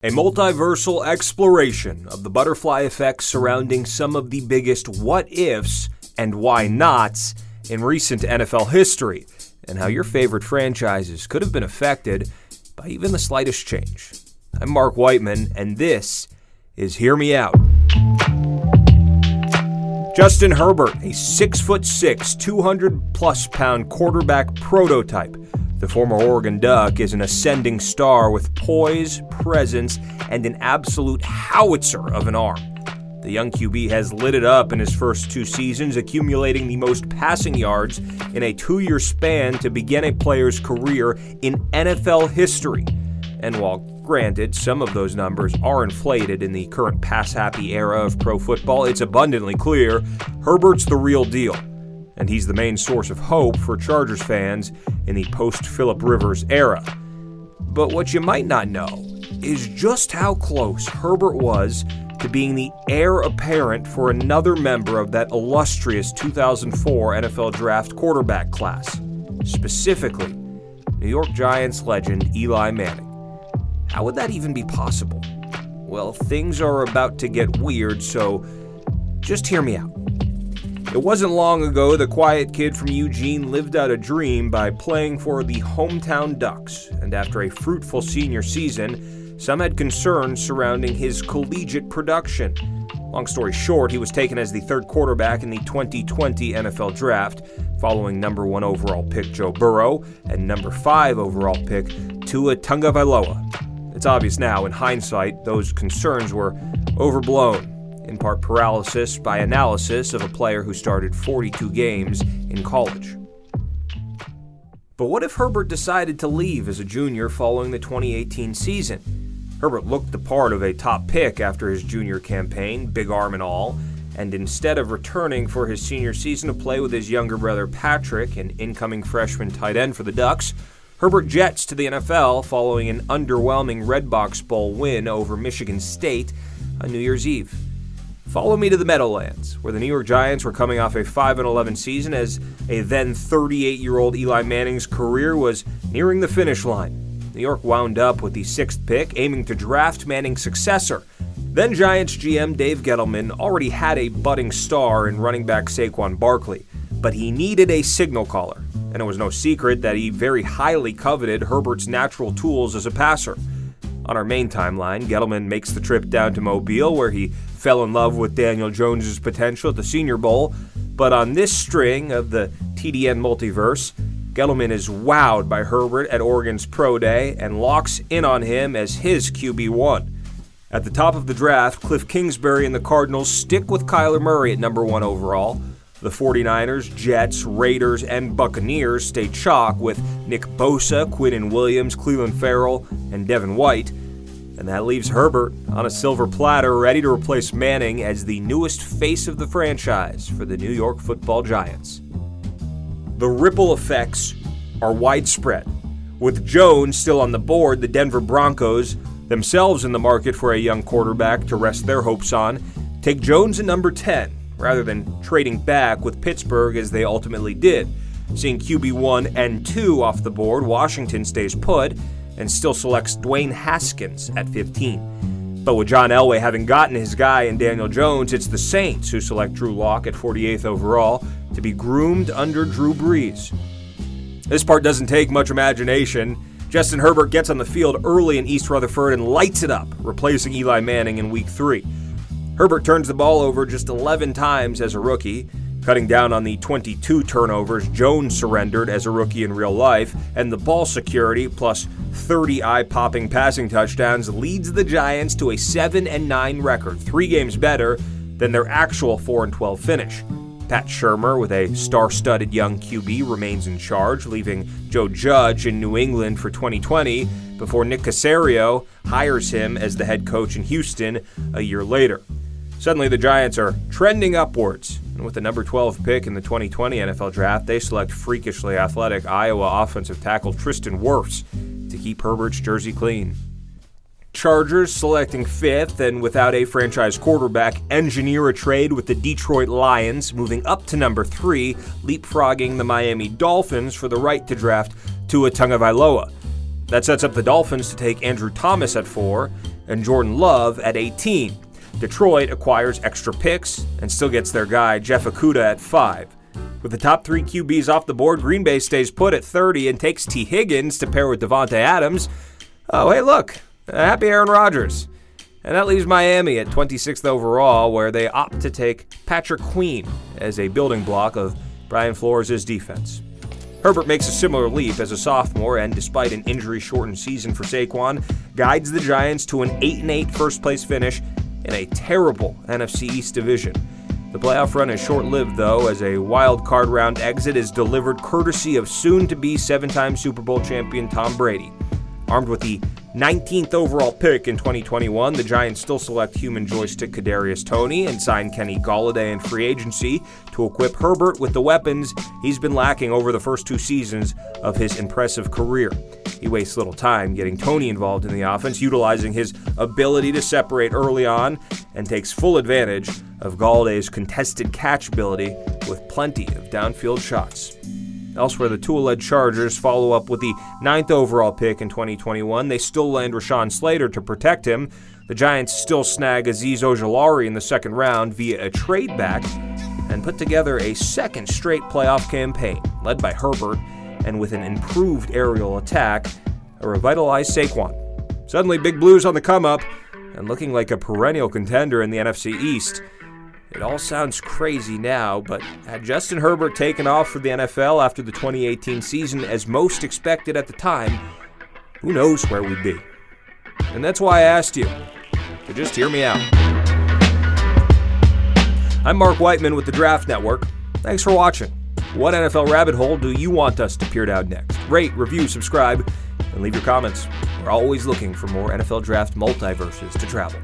A multiversal exploration of the butterfly effect surrounding some of the biggest what-ifs and why-nots in recent NFL history, and how your favorite franchises could have been affected by even the slightest change. I'm Mark Whiteman, and this is Hear Me Out. Justin Herbert, a 6'6", 200-plus pound quarterback prototype. The former Oregon Duck is an ascending star with poise, presence, and an absolute howitzer of an arm. The young QB has lit it up in his first two seasons, accumulating the most passing yards in a 2-year span to begin a player's career in NFL history. And while granted, some of those numbers are inflated in the current pass-happy era of pro football, it's abundantly clear Herbert's the real deal. And he's the main source of hope for Chargers fans in the post-Phillip Rivers era. But what you might not know is just how close Herbert was to being the heir apparent for another member of that illustrious 2004 NFL Draft quarterback class, specifically New York Giants legend Eli Manning. How would that even be possible? Well, things are about to get weird, so just hear me out. It wasn't long ago the quiet kid from Eugene lived out a dream by playing for the hometown Ducks, and after a fruitful senior season, some had concerns surrounding his collegiate production. Long story short, he was taken as the third quarterback in the 2020 NFL Draft, following number 1 overall pick Joe Burrow and number 5 overall pick Tua Tagovailoa. It's obvious now, in hindsight, those concerns were overblown. In part paralysis by analysis of a player who started 42 games in college. But what if Herbert decided to leave as a junior following the 2018 season? Herbert looked the part of a top pick after his junior campaign, big arm and all, and instead of returning for his senior season to play with his younger brother Patrick, an incoming freshman tight end for the Ducks, Herbert jets to the NFL following an underwhelming Redbox Bowl win over Michigan State on New Year's Eve. Follow me to the Meadowlands, where the New York Giants were coming off a 5-11 season as a then 38-year-old Eli Manning's career was nearing the finish line. New York wound up with the 6th pick, aiming to draft Manning's successor. Then Giants GM Dave Gettleman already had a budding star in running back Saquon Barkley, but he needed a signal caller, and it was no secret that he very highly coveted Herbert's natural tools as a passer. On our main timeline, Gettleman makes the trip down to Mobile, where he fell in love with Daniel Jones' potential at the Senior Bowl. But on this string of the TDN multiverse, Gettleman is wowed by Herbert at Oregon's Pro Day and locks in on him as his QB1. At the top of the draft, Cliff Kingsbury and the Cardinals stick with Kyler Murray at number 1 overall. The 49ers, Jets, Raiders, and Buccaneers stay chalk with Nick Bosa, Quinnen Williams, Clelin Ferrell, and Devin White. And that leaves Herbert on a silver platter, ready to replace Manning as the newest face of the franchise for the New York Football Giants. The ripple effects are widespread. With Jones still on the board, the Denver Broncos, themselves in the market for a young quarterback to rest their hopes on, take Jones at number 10, rather than trading back with Pittsburgh as they ultimately did. Seeing QB1 and 2 off the board, Washington stays put and still selects Dwayne Haskins at 15. But with John Elway having gotten his guy in Daniel Jones, it's the Saints who select Drew Lock at 48th overall to be groomed under Drew Brees. This part doesn't take much imagination. Justin Herbert gets on the field early in East Rutherford and lights it up, replacing Eli Manning in Week 3. Herbert turns the ball over just 11 times as a rookie, cutting down on the 22 turnovers Jones surrendered as a rookie in real life, and the ball security plus 30 eye-popping passing touchdowns leads the Giants to a 7-9 record, 3 games better than their actual 4-12 finish. Pat Shurmur, with a star-studded young QB, remains in charge, leaving Joe Judge in New England for 2020 before Nick Caserio hires him as the head coach in Houston a year later. Suddenly, the Giants are trending upwards, and with the number 12 pick in the 2020 NFL Draft, they select freakishly athletic Iowa offensive tackle Tristan Wirfs to keep Herbert's jersey clean. Chargers selecting 5th and without a franchise quarterback engineer a trade with the Detroit Lions, moving up to number 3, leapfrogging the Miami Dolphins for the right to draft Tua Tagovailoa. That sets up the Dolphins to take Andrew Thomas at 4, and Jordan Love at 18. Detroit acquires extra picks and still gets their guy Jeff Okudah at 5. With the top 3 QBs off the board, Green Bay stays put at 30 and takes T. Higgins to pair with Devontae Adams. Oh, hey, look, happy Aaron Rodgers. And that leaves Miami at 26th overall, where they opt to take Patrick Queen as a building block of Brian Flores' defense. Herbert makes a similar leap as a sophomore and, despite an injury-shortened season for Saquon, guides the Giants to an 8-8 first-place finish in a terrible NFC East division. The playoff run is short-lived, though, as a wild card round exit is delivered courtesy of soon-to-be 7-time Super Bowl champion Tom Brady. Armed with the 19th overall pick in 2021, the Giants still select human joystick Kadarius Toney and sign Kenny Golladay in free agency to equip Herbert with the weapons he's been lacking over the first 2 seasons of his impressive career. He wastes little time getting Toney involved in the offense, utilizing his ability to separate early on, and takes full advantage of Galladay's contested catch ability with plenty of downfield shots. Elsewhere, the Tool-led Chargers follow up with the 9th overall pick in 2021. They still land Rashawn Slater to protect him. The Giants still snag Azeez Ojulari in the second round via a trade back and put together a second straight playoff campaign, led by Herbert, and with an improved aerial attack, a revitalized Saquon. Suddenly, Big Blue's on the come-up and looking like a perennial contender in the NFC East. It all sounds crazy now, but had Justin Herbert taken off for the NFL after the 2018 season as most expected at the time, who knows where we'd be. And that's why I asked you to just hear me out. I'm Mark Whiteman with the Draft Network. Thanks for watching. What NFL rabbit hole do you want us to peer down next? Rate, review, subscribe, and leave your comments. We're always looking for more NFL Draft multiverses to travel.